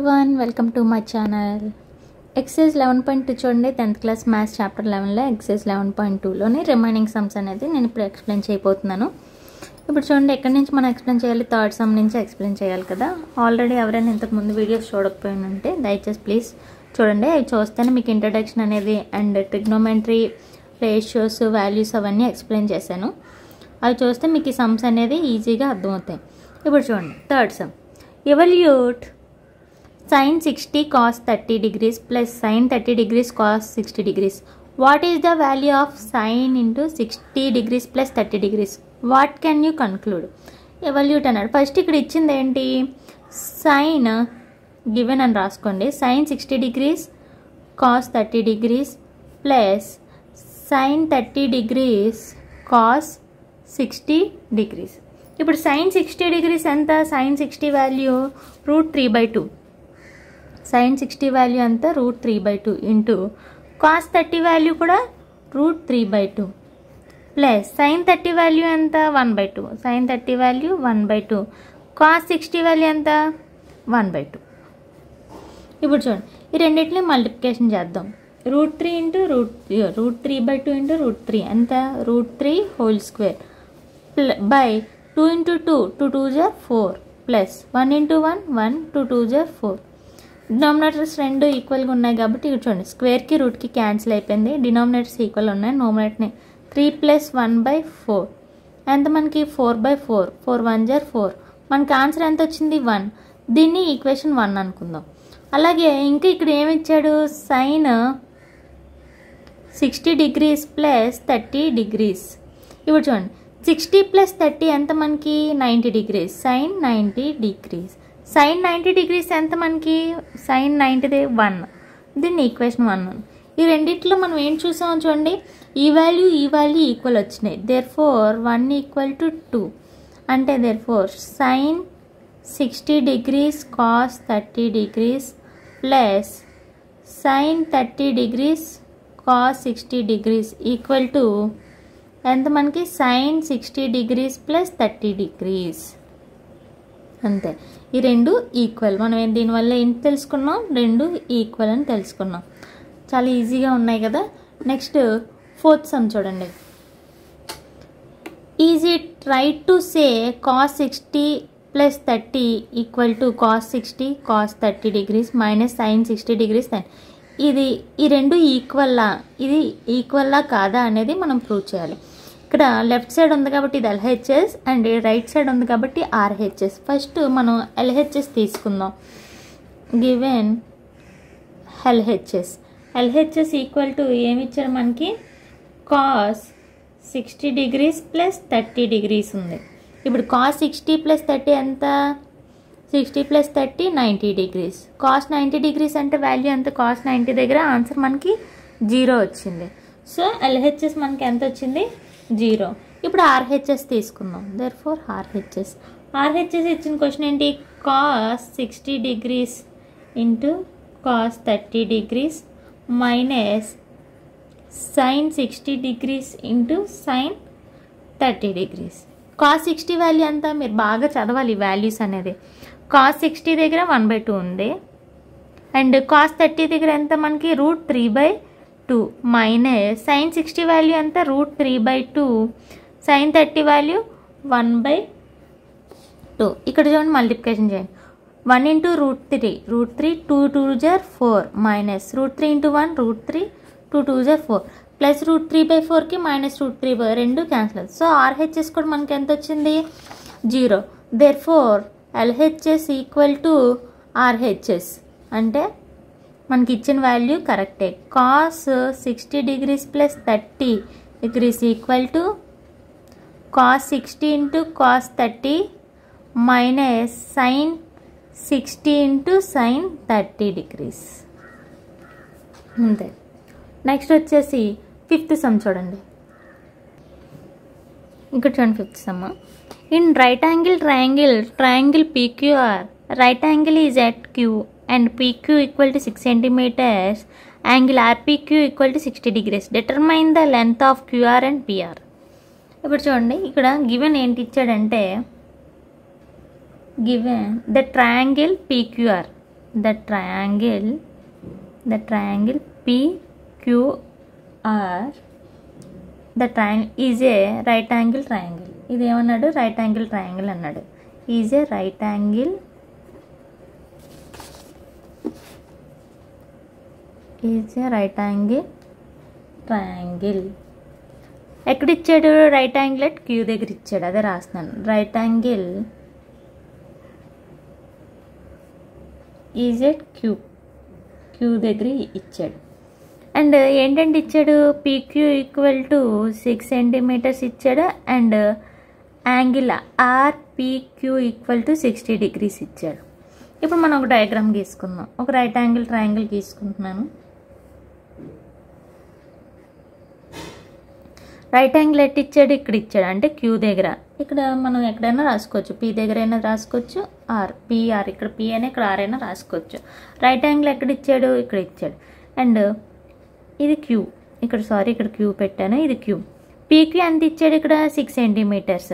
everyone, welcome to my channel. Exercise 11.2 చూడండి 10th class maths chapter 11లో exercise 11.2లోని remaining sums అనేది నేను ఇప్పుడు ఎక్స్ప్లెయిన్ చేయబోతున్నాను. ఇప్పుడు చూడండి ఎక్కడి నుంచి మనం ఎక్స్ప్లెయిన్ చేయాలి, థర్డ్ సమ్ నుంచి ఎక్స్ప్లెయిన్ చేయాలి కదా. ఆల్రెడీ ఎవరైనా ఇంతకుముందు వీడియోస్ చూడకపోయినంటే దయచేసి ప్లీజ్ చూడండి. అవి చూస్తేనే మీకు ఇంట్రడక్షన్ అనేది అండ్ ట్రిగ్నోమెట్రీ, రేషియోస్, వాల్యూస్ అవన్నీ ఎక్స్ప్లెయిన్ చేశాను. అవి చూస్తే మీకు ఈ సమ్స్ అనేది ఈజీగా అర్థమవుతాయి. ఇప్పుడు చూడండి third sum, evaluate sin 60 cos 30 degrees plus sin 30 degrees cos 60 degrees. What is the value of sin into 60 degrees plus 30 degrees? What can you conclude? Evaluate అన్నాడు. ఫస్ట్ ఇక్కడ ఇచ్చింది ఏంటి, సైన్ గివెన్ అని రాసుకోండి. sin 60 degrees cos 30 degrees plus sin 30 degrees cos 60 degrees. ఇప్పుడు sin 60 degrees ఎంత, sin 60 value √3/2, sin 60 value ఎంత √3/2 into cos 30 value కూడా √3/2 ప్లస్ sin 30 వాల్యూ ఎంత 1/2, sin 30 వాల్యూ 1/2, cos 60 వాల్యూ ఎంత 1/2. ఇప్పుడు చూడండి ఈ రెండింటిని మల్టిప్లికేషన్ చేద్దాం. √3 ఇంటూ √3/2 ఇంటూ √3 ఎంత √3² బై 2 ఇంటూ 2, 2 2 జా 4 ప్లస్ 1 ఇంటూ 1, 1 2 2 జా 4. డినామినేటర్స్ రెండు ఈక్వల్గా ఉన్నాయి కాబట్టి ఇక్కడ చూడండి స్క్వేర్కి రూట్కి క్యాన్సిల్ అయిపోయింది. డినామినేటర్స్ ఈక్వల్ ఉన్నాయి. నోమినేటర్ని 3 + 1/4 ఎంత మనకి 4/4, 4 1 జా 4. మనకి ఆన్సర్ ఎంత వచ్చింది 1. దీన్ని ఈక్వేషన్ 1 అనుకుందాం. అలాగే ఇంకా ఇక్కడ ఏమి ఇచ్చాడు, సైన్ 60 degrees ప్లస్ 30 degrees. ఇప్పుడు చూడండి 60 + 30 ఎంత మనకి 90 degrees, sin 90 degrees. sin 90 degrees ఎంత మనకి sin 90 1. దీన్ని ఈక్వేషన్ 1. ఈ రెండిట్లో మనం ఏం చూసామో చూడండి, ఈ వాల్యూ ఈక్వల్ వచ్చినాయి. దేర్ఫోర్ 1 = 2 అంటే therefore sin 60 degrees cos 30 degrees plus sin 30 degrees cos 60 degrees equal to ఎంత మనకి sin 60 degrees ప్లస్ 30 degrees. అంతే, ఈ రెండు ఈక్వల్. మనం దీనివల్ల ఏం తెలుసుకున్నాం, రెండు ఈక్వల్ అని తెలుసుకున్నాం. చాలా ఈజీగా ఉన్నాయి కదా. నెక్స్ట్ ఫోర్త్ సమ్ చూడండి. Is it right to say cos 60 + 30 = cos 60 cos 30 degrees minus sin 60 degrees. ఈ రెండు ఇది ఈక్వల్లా కాదా అనేది మనం ప్రూవ్ చేయాలి. ఇక్కడ లెఫ్ట్ సైడ్ ఉంది కాబట్టి ఇది LHS అండ్ రైట్ సైడ్ ఉంది కాబట్టి RHS. ఫస్ట్ మనం LHS తీసుకుందాం. గివెన్ LHS ఈక్వల్ టు ఏమి ఇచ్చారు మనకి, cos 60 degrees ప్లస్ 30 degrees ఉంది. ఇప్పుడు cos 60 + 30 ఎంత, 60 + 30 90 degrees. cos 90 degrees అంటే వాల్యూ ఎంత, cos 90 దగ్గర ఆన్సర్ మనకి 0 వచ్చింది. సో LHS మనకి ఎంత వచ్చింది 0. ఇప్పుడు RHS తీసుకుందాం. దేర్ఫోర్ RHS ఇచ్చిన క్వశ్చన్ ఏంటి, cos 60 degrees into cos 30 degrees minus sin 60 degrees into sin 30 degrees. cos 60 value ఎంత, మీరు బాగా చదవాలి ఈ వాల్యూస్ అనేది. cos 60 దగ్గర 1/2 ఉంది అండ్ cos 30 దగ్గర ఎంత మనకి √3/2 మైనస్ sin 60 వాల్యూ ఎంత √3/2, sin 30 వాల్యూ 1/2. ఇక్కడ చూడండి మల్టిప్లికేషన్ చేయండి. 1 ఇంటూ √3, 2 2 జా 4 మైనస్ √3 ఇంటూ 1 √3, 2 2 జా 4 ప్లస్ √3/4కి మైనస్ √3 రెండు క్యాన్సిల్. సో RHS కూడా మనకి ఎంత వచ్చింది 0. Therefore LHS equal to RHS అంటే మనకి ఇచ్చిన వాల్యూ కరెక్టే. cos 60 degrees plus 30 degrees equal to cos 60 into cos 30 minus sin 60 into sin 30 degrees. అంతే. నెక్స్ట్ వచ్చేసి ఫిఫ్త్ సమ్ చూడండి. ఇక్కడ చూడండి fifth sum. In right angle triangle PQR, right angle is at Q and PQ equal to 6 centimeters, angle RPQ equal to 60 degrees. Determine the length of QR and PR. ఇప్పుడు చూడండి ఇక్కడ given ఏంటి ఇచ్చాడంటే, given the triangle PQR, the triangle PQR, the triangle is a right angle triangle. ఇది ఏమన్నాడు? Right angle triangle అన్నాడు. Is a right angle triangle. ఎక్కడ ఇచ్చాడు? రైట్ యాంగిల్ అట్ క్యూ దగ్గర ఇచ్చాడు. అదే రాస్తున్నాను. Right angle is at Q దగ్గర ఇచ్చాడు. అండ్ ఏంటంటే ఇచ్చాడు? పీక్యూ ఈక్వల్ టు 6 సెంటీమీటర్స్ ఇచ్చాడు. And angle RPQ equal to 60 degrees ఇచ్చాడు. ఇప్పుడు మనం ఒక డయాగ్రామ్ గీసుకుందాం. ఒక రైట్ యాంగిల్ ట్రయాంగిల్ గీసుకుంటున్నాను. రైట్ యాంగిల్ ఎట్ ఇచ్చాడు? ఇక్కడ ఇచ్చాడు. అంటే క్యూ దగ్గర. ఇక్కడ మనం ఎక్కడైనా రాసుకోవచ్చు. పీ దగ్గర అయినా రాసుకోవచ్చు. పిఆర్ ఇక్కడ పి అయినా ఇక్కడ ఆర్ అయినా రాసుకోవచ్చు. రైట్ యాంగిల్ ఎక్కడ ఇచ్చాడు? ఇక్కడ ఇచ్చాడు. అండ్ ఇది క్యూ. ఇక్కడ క్యూ పెట్టాను. ఇది క్యూ. పీక్యూ ఎంత ఇచ్చాడు? ఇక్కడ 6 సెంటీమీటర్స్.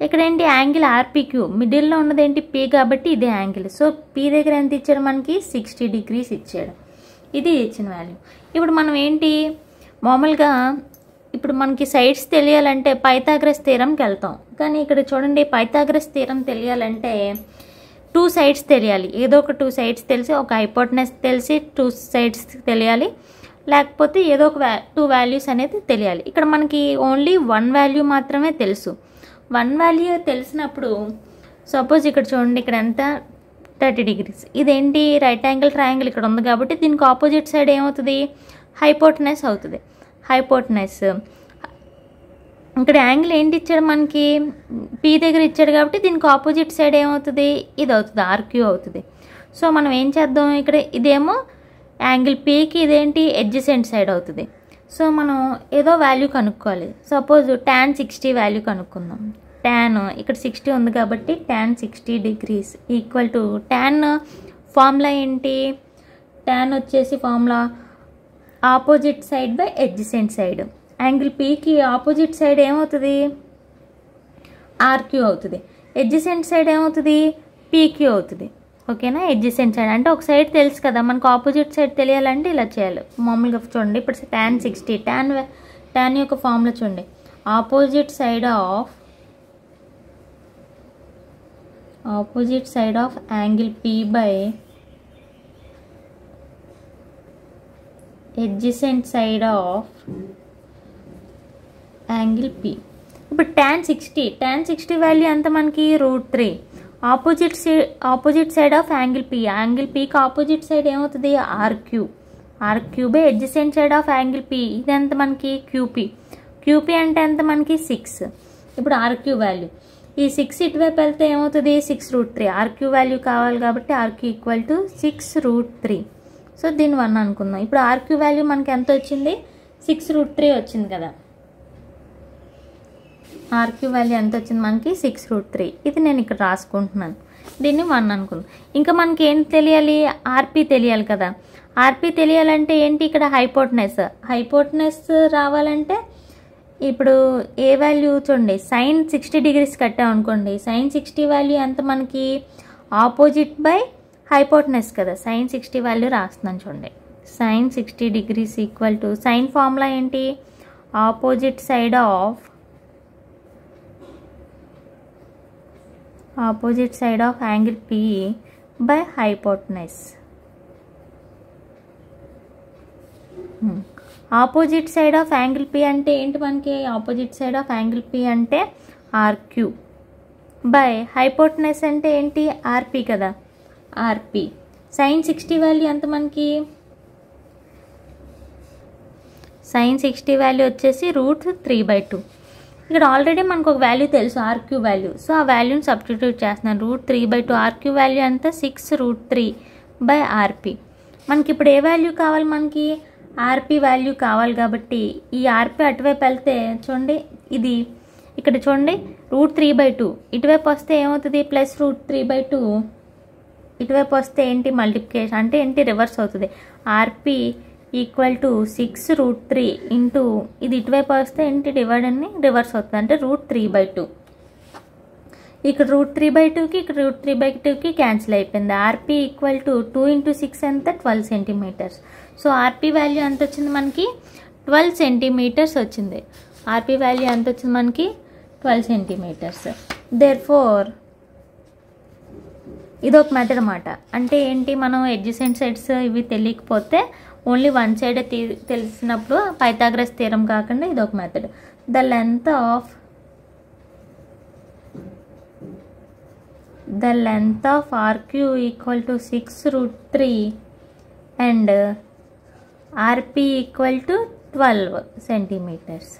ఇక్కడ ఏంటి? యాంగిల్ ఆర్పీక్యూ. మిడిల్లో ఉన్నది ఏంటి? పీ కాబట్టి ఇదే యాంగిల్. సో పీ దగ్గర ఎంత ఇచ్చాడు? మనకి 60 degrees ఇచ్చాడు. ఇది ఇచ్చిన వాల్యూ. ఇప్పుడు మనం ఏంటి మామూలుగా ఇప్పుడు మనకి సైడ్స్ తెలియాలంటే పైథాగరస్ థీరంకి వెళ్తాం. కానీ ఇక్కడ చూడండి, పైథాగరస్ థీరం తెలియాలంటే 2 sides తెలియాలి. ఏదో ఒక 2 sides తెలిసి, ఒక హైపోటెనస్ తెలిసి 2 sides తెలియాలి. లేకపోతే ఏదో ఒక 2 values అనేది తెలియాలి. ఇక్కడ మనకి ఓన్లీ 1 value మాత్రమే తెలుసు. 1 value తెలిసినప్పుడు సపోజ్ ఇక్కడ చూడండి, ఇక్కడ ఎంత 30 degrees. ఇదేంటి? రైట్ యాంగిల్ ట్రయాంగిల్ ఇక్కడ ఉంది కాబట్టి దీనికి ఆపోజిట్ సైడ్ ఏమవుతుంది? హైపోటెనస్ అవుతుంది. హైపోటెనస్ ఇక్కడ యాంగిల్ ఏంటి ఇచ్చాడు? మనకి పీ దగ్గర ఇచ్చాడు కాబట్టి దీనికి ఆపోజిట్ సైడ్ ఏమవుతుంది? ఇది అవుతుంది, ఆర్క్యూ అవుతుంది. సో మనం ఏం చేద్దాం? ఇక్కడ ఇదేమో యాంగిల్ పీకి, ఇదేంటి ఎడ్జసెంట్ సైడ్ అవుతుంది. సో మనం ఏదో వాల్యూ కనుక్కోవాలి. సపోజ్ tan 60 వాల్యూ కనుక్కుందాం. tan ఇక్కడ 60 ఉంది కాబట్టి tan 60 degrees equal to tan formula ఏంటి? tan వచ్చేసి formula opposite side by adjacent side. Angle పీకి ఆపోజిట్ సైడ్ ఏమవుతుంది? ఆర్క్యూ అవుతుంది. ఎడ్జసెంట్ సైడ్ ఏమవుతుంది? పీక్యూ అవుతుంది. ఓకేనా? ఎడ్జసెంట్ సైడ్ అంటే ఒక సైడ్ తెలుసు కదా, మనకు ఆపోజిట్ సైడ్ తెలియాలంటే ఇలా చేయాలి. మామూలుగా చూడండి, ఇప్పుడు tan 60 tan యొక్క ఫార్ములా చూడండి. Opposite side of angle P by adjacent side of angle P. ఇప్పుడు tan 60 వాల్యూ ఎంత మనకి? √3. ఆపోజిట్ సైడ్ ఆఫ్ యాంగిల్ పీకి ఆపోజిట్ సైడ్ ఏమవుతుంది? RQ by adjacent side of angle P. ఇది ఎంత మనకి? క్యూపీ అంటే ఎంత మనకి? 6. ఇప్పుడు ఆర్క్యూ వాల్యూ ఈ 6 ఇటువైపు వెళ్తే ఏమవుతుంది? 6√3. ఆర్క్యూ వాల్యూ కావాలి కాబట్టి ఆర్క్యూ ఈక్వల్ టు 6√3. సో దీన్ని 1 అనుకుందాం. ఇప్పుడు ఆర్క్యూ వాల్యూ మనకి ఎంత వచ్చింది? 6√3 వచ్చింది కదా. ఆర్క్యూ వాల్యూ ఎంత వచ్చింది మనకి? 6√3. ఇది నేను ఇక్కడ రాసుకుంటున్నాను. దీన్ని 1 అనుకుందాం. ఇంకా మనకి ఏంటి తెలియాలి? ఆర్పీ తెలియాలి కదా. ఆర్పీ తెలియాలంటే ఏంటి? ఇక్కడ హైపోటెనస్ రావాలంటే ఇప్పుడు ఏ వాల్యూ చూడండి, sin 60 degrees కట్టాం అనుకోండి. sin 60 వాల్యూ ఎంత మనకి? ఆపోజిట్ బై హైపోటెనస్ కదా. sin 60 వాల్యూ రాస్తున్నాను చూడండి. sin 60 degrees equal to sine formula ఏంటి? Opposite side of angle P by hypotenuse. Opposite side of angle P అంటే ఏంటి మనకి? Opposite side of angle P అంటే ఆర్క్యూ బై హైపోటెనస్ అంటే ఏంటి? ఆర్పీ కదా. ఆర్పీ. sin 60 వాల్యూ ఎంత మనకి? sin 60 వాల్యూ వచ్చేసి √3/2. ఇక్కడ ఆల్రెడీ మనకు ఒక వాల్యూ తెలుసు, ఆర్క్యూ వాల్యూ. సో ఆ వాల్యూని సబ్స్టిట్యూట్ చేస్తున్నాను. √3/2. ఆర్క్యూ వాల్యూ అంతా 6√3/RP. మనకి ఇప్పుడు ఏ వాల్యూ కావాలి? మనకి ఆర్పీ వాల్యూ కావాలి కాబట్టి ఈ ఆర్పీ అటువైపు వెళ్తే చూడండి, ఇది ఇక్కడ చూడండి √3/2. ఇటువైపు వస్తే ఏమవుతుంది? +√3/2. ఇటువైపు వస్తే ఏంటి? మల్టిప్లికేషన్ అంటే ఏంటి? రివర్స్ అవుతుంది. ఆర్పీ ఈక్వల్ టు 6√3 ఇంటూ ఇది ఇటువైపు వస్తే ఏంటి? డివైడ్ అని రివర్స్ అవుతుంది, అంటే √3/2. ఇక్కడ √3/2కి ఇక్కడ √3/2కి క్యాన్సిల్ అయిపోయింది. ఆర్పి ఈక్వల్ టు 2 × 6 ఎంత 12 సెంటీమీటర్స్. సో ఆర్పి వాల్యూ ఎంత వచ్చింది మనకి 12 సెంటీమీటర్స్ వచ్చింది. ఆర్పి వాల్యూ ఎంత వచ్చింది మనకి 12 సెంటీమీటర్స్. దేర్ఫోర్ ఇదొక మెథడ్ అన్నమాట. అంటే ఏంటి, మనం ఎడ్జసెంట్ సైడ్స్ ఇవి తెలియకపోతే ఓన్లీ వన్ సైడ్ తెలిసినప్పుడు పైథాగరస్ థీరం కాకుండా ఇదొక method. The length of RQ equal to 6√3 and RP equal to 12 centimetres.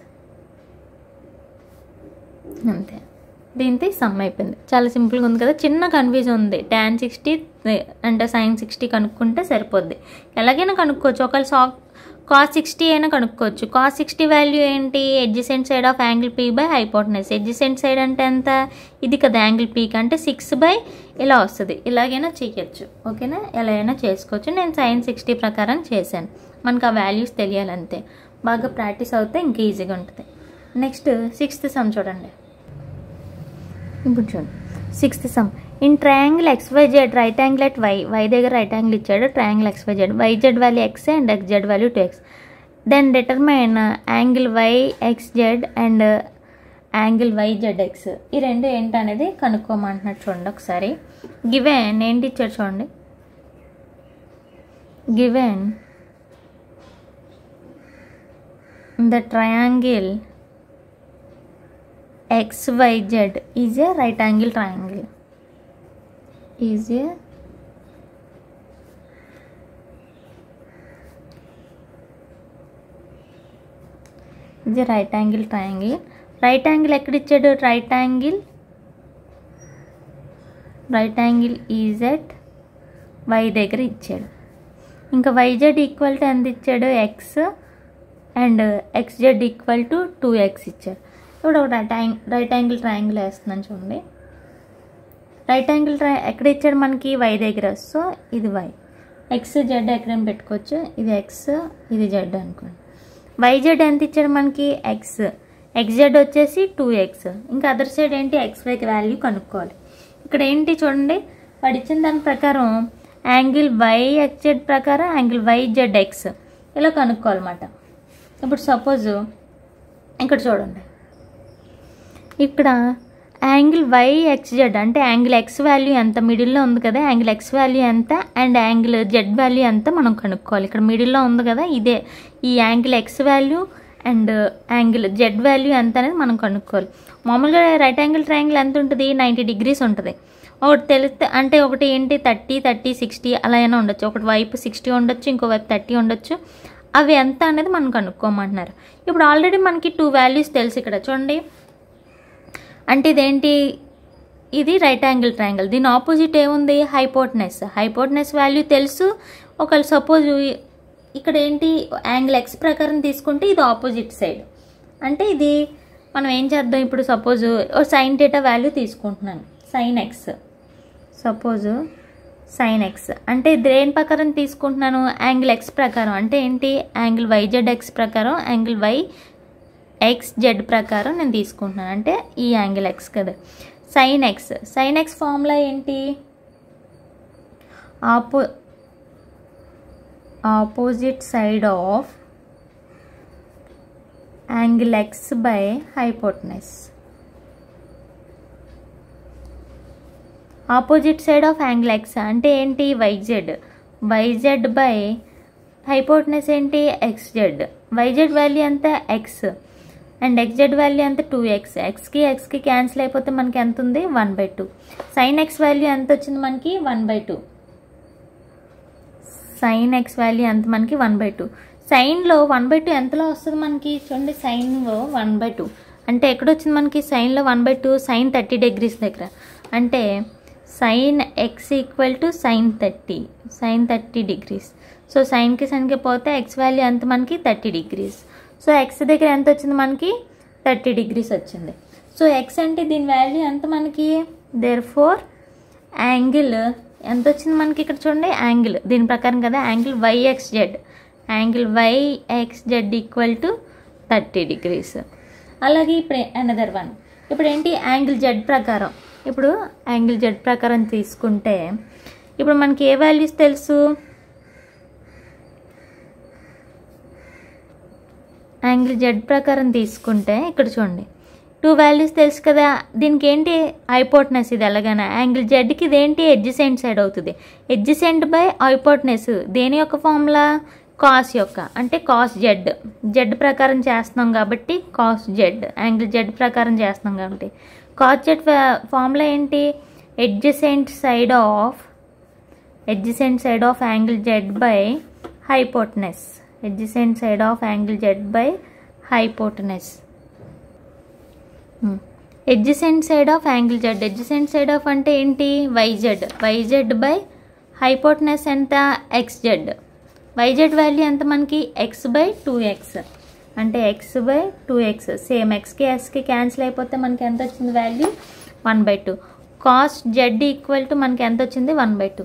అంతే, దీంతో సమ్ అయిపోయింది. చాలా సింపుల్గా ఉంది కదా. చిన్న కన్ఫ్యూజన్ ఉంది. tan 60 అంటే sin 60 కనుక్కుంటే సరిపోద్ది. ఎలాగైనా కనుక్కోవచ్చు. ఒకవేళ cos 60 అయినా కనుక్కోవచ్చు. cos 60 వాల్యూ ఏంటి, adjacent side of angle P by hypotenuse. Adjacent side అంటే ఎంత, ఇది కదా యాంగిల్ Pకి, అంటే 6 ఇలా వస్తుంది. ఇలాగైనా చేయొచ్చు. ఓకేనా, ఎలా అయినా చేసుకోవచ్చు. నేను sin 60 ప్రకారం చేశాను. మనకు ఆ వాల్యూస్ తెలియాలంతే. బాగా ప్రాక్టీస్ అవుతే ఇంకా ఈజీగా ఉంటుంది. నెక్స్ట్ 6th సమ్ చూడండి. ఇప్పుడు చూడండి 6th sum. In triangle XYZ right angle at y దగ్గర రైట్ యాంగిల్ ఇచ్చాడు. Triangle XYZ YZ value X and XZ value 2X. Then determine angle YXZ and angle YZX. ఈ రెండు ఏంటనేది కనుక్కోమంటున్నాడు. చూడండి ఒకసారి. గివెన్ ఏంటి ఇచ్చాడు చూడండి. Given the triangle XYZ is a right angle triangle. Is a right angle triangle. Right angle ఎక్కడ ఇచ్చాడు, right angle is at Y దగ్గర ఇచ్చాడు. ఇంకా YZ ఈక్వల్ టు ఎంత ఇచ్చాడు, X and XZ equal to 2X ఇచ్చాడు. ఇప్పుడు ఒక రైట్ యాంగిల్ ట్రయాంగిల్ వేస్తున్నాను చూడండి. రైట్ యాంగిల్ ఎక్కడ ఇచ్చాడు మనకి, Y దగ్గర. సో ఇది Y. XZ ఎక్కడైనా పెట్టుకోవచ్చు. ఇది X, ఇది Z అనుకోండి. YZ ఎంత ఇచ్చాడు మనకి, X. XZ వచ్చేసి 2X. ఇంకా అదర్ సైడ్ ఏంటి, XYకి వాల్యూ కనుక్కోవాలి. ఇక్కడ ఏంటి చూడండి, వాడు ఇచ్చిన దాని ప్రకారం యాంగిల్ YXZ ప్రకారం యాంగిల్ YZX ఇలా కనుక్కోవాలన్నమాట. ఇప్పుడు సపోజ్ ఇక్కడ చూడండి, ఇక్కడ యాంగిల్ YXZ అంటే యాంగిల్ X వాల్యూ ఎంత, మిడిల్లో ఉంది కదా, యాంగిల్ X వాల్యూ ఎంత అండ్ యాంగిల్ Z వాల్యూ ఎంత మనం కనుక్కోవాలి. ఇక్కడ మిడిల్లో ఉంది కదా, ఇదే ఈ angle X value and angle Z value ఎంత అనేది మనం కనుక్కోవాలి. మామూలుగా రైట్ యాంగిల్ ట్రయాంగిల్ ఎంత ఉంటుంది, 90 degrees ఉంటుంది. ఒకటి తెలిస్తే అంటే ఒకటి ఏంటి 30, 30, 60 అలా అయినా ఉండొచ్చు. ఒకటి వైపు 60 ఉండొచ్చు, ఇంకో వైపు 30 ఉండొచ్చు. అవి ఎంత అనేది మనం కనుక్కోమంటున్నారు. ఇప్పుడు ఆల్రెడీ మనకి 2 వాల్యూస్ తెలుసు. ఇక్కడ చూడండి, అంటే ఇదేంటి, ఇది రైట్ యాంగిల్ ట్రయాంగిల్. దీని ఆపోజిట్ ఏముంది, హైపోటెనస్ వాల్యూ తెలుసు. ఒకవేళ సపోజ్ ఇక్కడ ఏంటి యాంగిల్ X ప్రకారం తీసుకుంటే ఇది ఆపోజిట్ సైడ్. అంటే ఇది మనం ఏం చేద్దాం, ఇప్పుడు సపోజ్ sin θ వాల్యూ తీసుకుంటున్నాను, sin X. Suppose sin X అంటే దేని ప్రకారం తీసుకుంటున్నాను, యాంగిల్ X ప్రకారం. అంటే ఏంటి, యాంగిల్ YZX ప్రకారం, యాంగిల్ YXZ ప్రకారం నేను తీసుకుంటున్నాను. అంటే ఈ యాంగిల్ X కదా. sin X ఫార్ములా ఏంటి, opposite side of angle X by hypotenuse. Opposite side of angle X అంటే ఏంటి, YZ బై హైపోటెనస్ ఏంటి, XZ. YZ వాల్యూ ఎంత, X అండ్ XZ వాల్యూ ఎంత, 2X. Xకి క్యాన్సిల్ అయిపోతే మనకి ఎంత ఉంది, 1/2. sin X వాల్యూ ఎంత వచ్చింది మనకి, 1/2. sin X వాల్యూ ఎంత మనకి, 1/2. సైన్లో 1/2 ఎంతలో వస్తుంది మనకి, చూడండి సైన్లో 1/2 అంటే ఎక్కడ వచ్చింది మనకి, సైన్లో 1/2 sin 30 degrees దగ్గర. అంటే sin X equal to sin 30 degrees. So సైన్కి పోతే X వాల్యూ ఎంత మనకి, 30 degrees. సో X దగ్గర ఎంత వచ్చింది మనకి, 30 degrees వచ్చింది. సో X అంటే దీని వాల్యూ ఎంత మనకి, దేర్ఫోర్ యాంగిల్ ఎంత వచ్చింది మనకి, ఇక్కడ చూడండి యాంగిల్ దీని ప్రకారం కదా, angle YXZ equal to 30 degrees. అలాగే ఇప్పుడు అనదర్ వన్, ఇప్పుడు ఏంటి యాంగిల్ Z ప్రకారం, ఇప్పుడు యాంగిల్ జెడ్ ప్రకారం తీసుకుంటే ఇప్పుడు మనకి ఏ వాల్యూస్ తెలుసు, యాంగిల్ జెడ్ ప్రకారం తీసుకుంటే ఇక్కడ చూడండి 2 వాల్యూస్ తెలుసు కదా. దీనికి ఏంటి హైపోటెనస్, ఇది ఎలాగైనా యాంగిల్ జెడ్కి ఇదేంటి ఎడ్జసెంట్ సైడ్ అవుతుంది. ఎడ్జసెంట్ బై హైపోటెనస్ దేని యొక్క ఫార్ములా, కాస్ యొక్క, అంటే కాస్ జెడ్, జెడ్ ప్రకారం చేస్తున్నాం కాబట్టి కాస్ జెడ్, యాంగిల్ జెడ్ ప్రకారం చేస్తున్నాం కాబట్టి కాస్ జెడ్ ఫార్ములా ఏంటి, adjacent side of angle Z by hypotenuse, adjacent side of angle z by hypotenuse. Adjacent side of angle z, adjacent side of అంటే ఏంటి yz by hypotenuse ఎంత xz, yz value ఎంత మనకి x by 2x, అంటే x by 2x, same xకి sకి cancel అయిపోతే మనకి ఎంత వచ్చింది value 1/2. Cos z equal to మనకి ఎంత వచ్చింది 1/2.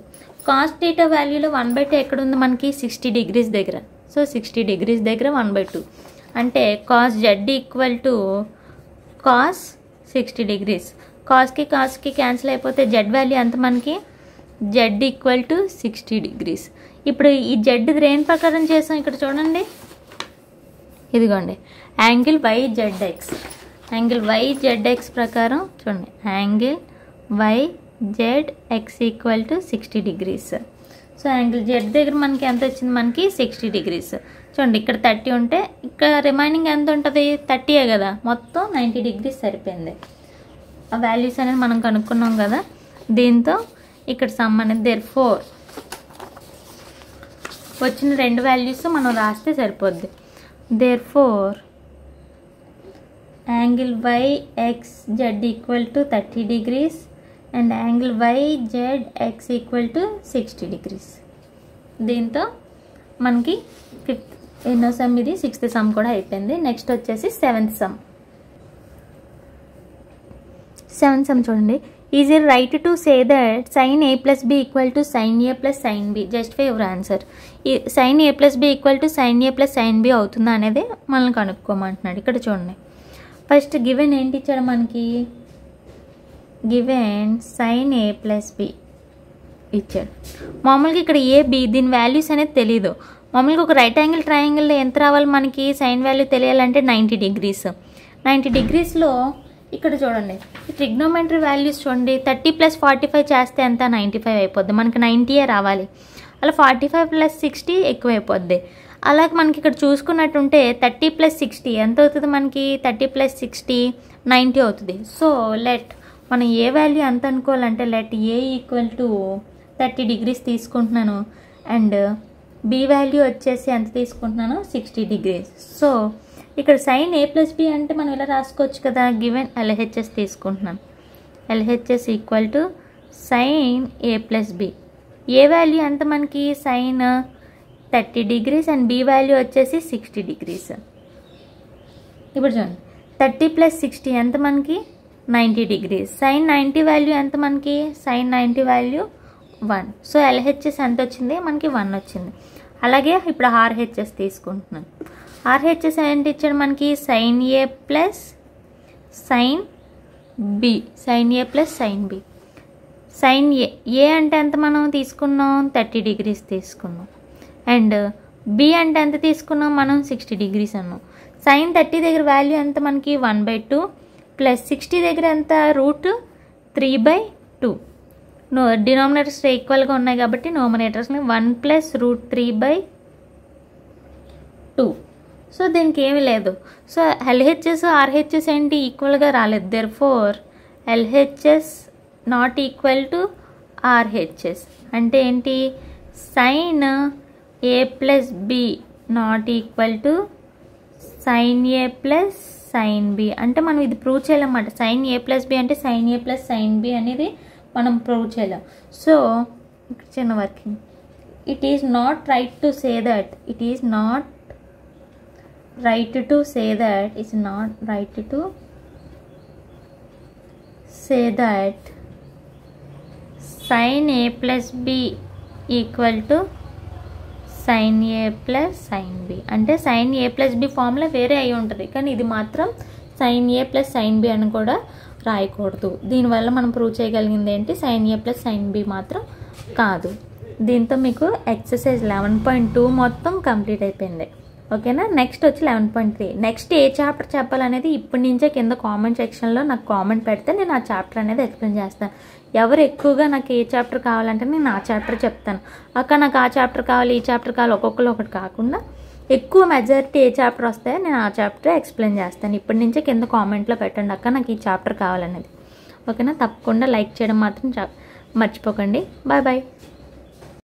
కాస్ థీటా వాల్యూలో 1/2 ఎక్కడ ఉంది మనకి 60 degrees దగ్గర. సో 60 degrees దగ్గర 1/2 అంటే cos Z equal to cos 60 degrees. కాస్కి క్యాన్సిల్ అయిపోతే జెడ్ వాల్యూ ఎంత మనకి, జెడ్ ఈక్వల్ టు 60 degrees. ఇప్పుడు ఈ జెడ్ దేని ప్రకారం చేసాం ఇక్కడ చూడండి, ఇదిగోండి యాంగిల్ YZX ప్రకారం చూడండి, angle YZX equal to 60 degrees. So angle Z దగ్గర మనకి ఎంత వచ్చింది, మనకి 60 degrees. చూడండి ఇక్కడ 30 ఉంటే ఇక్కడ రిమైనింగ్ ఎంత ఉంటుంది 30 కదా, మొత్తం 90 degrees సరిపోయింది. ఆ వాల్యూస్ అనేది మనం కనుక్కున్నాం కదా, దీంతో ఇక్కడ సమ్ అనేది therefore వచ్చిన 2 వాల్యూస్ మనం రాస్తే సరిపోద్ది. therefore angle YXZ equal to 30 degrees and angle YZX equal to 60 degrees. దీంతో మనకి ఎన్నో సమ్ ఇది, 6th సమ్ కూడా అయిపోయింది. నెక్స్ట్ వచ్చేసి 7th సమ్ చూడండి. Is it right to say that sin A plus B equal to sin A plus sin B, justify your answer. ఈ sin A plus B equal to sin A plus sin B అవుతుందా అనేది మనల్ని కనుక్కోమంటున్నాడు. ఇక్కడ చూడండి, first given ఏంటి ఇచ్చాడు మనకి, given sin A plus B ఇచ్చాడు. మామూలుగా ఇక్కడ AB దీని వాల్యూస్ అనేది తెలీదు. మామూలుగా ఒక రైట్ యాంగిల్ ట్రయాంగిల్లో ఎంత రావాలి మనకి సైన్ వాల్యూ తెలియాలంటే 90 degrees. 90 degreesలో ఇక్కడ చూడండి ట్రిగ్నోమెట్రీ వాల్యూస్ చూడండి, 30 + 45 చేస్తే ఎంత 95 అయిపోద్ది, మనకి 90 రావాలి. అలా 45 + 60 ఎక్కువ అయిపోద్ది. అలాగే మనకి ఇక్కడ చూసుకున్నట్టుంటే 30 + 60 ఎంత అవుతుంది మనకి, 30 + 60 90 అవుతుంది. సో లెట్ మనం ఏ వాల్యూ ఎంత అనుకోవాలంటే let A equal to 30 degrees తీసుకుంటున్నాను అండ్ B వాల్యూ వచ్చేసి ఎంత తీసుకుంటున్నాను 60 degrees. సో ఇక్కడ sin A plus B అంటే మనం ఇలా రాసుకోవచ్చు కదా, గివెన్ LHS తీసుకుంటున్నాను, LHS equal to sin A plus B. A value ఎంత మనకి sin 30 degrees and B value వచ్చేసి 60 degrees. ఇప్పుడు చూడండి 30 + 60 ఎంత మనకి 90 degrees. sin 90 వాల్యూ ఎంత మనకి, sin 90 వాల్యూ 1. సో LHS ఎంత వచ్చింది మనకి 1 వచ్చింది. అలాగే ఇప్పుడు RHS తీసుకుంటున్నాను. RHS ఏంటి ఇచ్చాడు మనకి sin A plus sin B, sin A plus sin B. sin A అంటే ఎంత మనం తీసుకున్నాం 30 degrees తీసుకున్నాం అండ్ B అంటే ఎంత తీసుకున్నాం మనం 60 degrees అన్నాం. sin 30 దగ్గర వాల్యూ ఎంత మనకి 1/2 ప్లస్ 60 దగ్గర ఎంత √3/2. డినామినేటర్స్ ఈక్వల్గా ఉన్నాయి కాబట్టి నోమినేటర్స్ని 1 + √3/2. సో దీనికి ఏమీ లేదు. సో LHS RHS ఏంటి ఈక్వల్గా రాలేదు, therefore LHS not equal to RHS. అంటే ఏంటి sin A plus B not equal to sin A plus sin B. అంటే మనం ఇది ప్రూవ్ చేయాలన్నమాట. sin A plus B అంటే sin A plus sin B అనేది మనం ప్రూవ్ చేయలేం. సో ఇక్కడ చిన్న working, it is not right to say that, it is not right to say that, it's not right to say that sin A plus B equal to sin A plus sin B. అంటే sin A plus B formula వేరే అయి ఉంటుంది, కానీ ఇది మాత్రం sin A plus sin B అని కూడా రాయకూడదు. దీనివల్ల మనం ప్రూవ్ చేయగలిగింది ఏంటి, sin A + sin B మాత్రం కాదు. దీంతో మీకు ఎక్సర్సైజ్ 11.2 మొత్తం కంప్లీట్ అయిపోయింది. ఓకేనా. నెక్స్ట్ వచ్చి 11.3. నెక్స్ట్ ఏ చాప్టర్ చెప్పాలనేది ఇప్పటి నుంచే కింద కామెంట్ సెక్షన్లో నాకు కామెంట్ పెడితే నేను ఆ చాప్టర్ అనేది ఎక్స్ప్లెయిన్ చేస్తాను. ఎవరు ఎక్కువగా నాకు ఏ చాప్టర్ కావాలంటే నేను ఆ చాప్టర్ చెప్తాను. అక్క నాకు ఆ చాప్టర్ కావాలి, ఈ చాప్టర్ కావాలి, ఒక్కొక్కరు ఒకటి కాకుండా ఎక్కువ మెజారిటీ ఏ చాప్టర్ వస్తాయో నేను ఆ చాప్టర్ ఎక్స్ప్లెయిన్ చేస్తాను. ఇప్పటి నుంచే కింద కామెంట్లో పెట్టండి అక్క నాకు ఈ చాప్టర్ కావాలనేది. ఓకేనా. తప్పకుండా లైక్ చేయడం మాత్రం మర్చిపోకండి. Bye bye.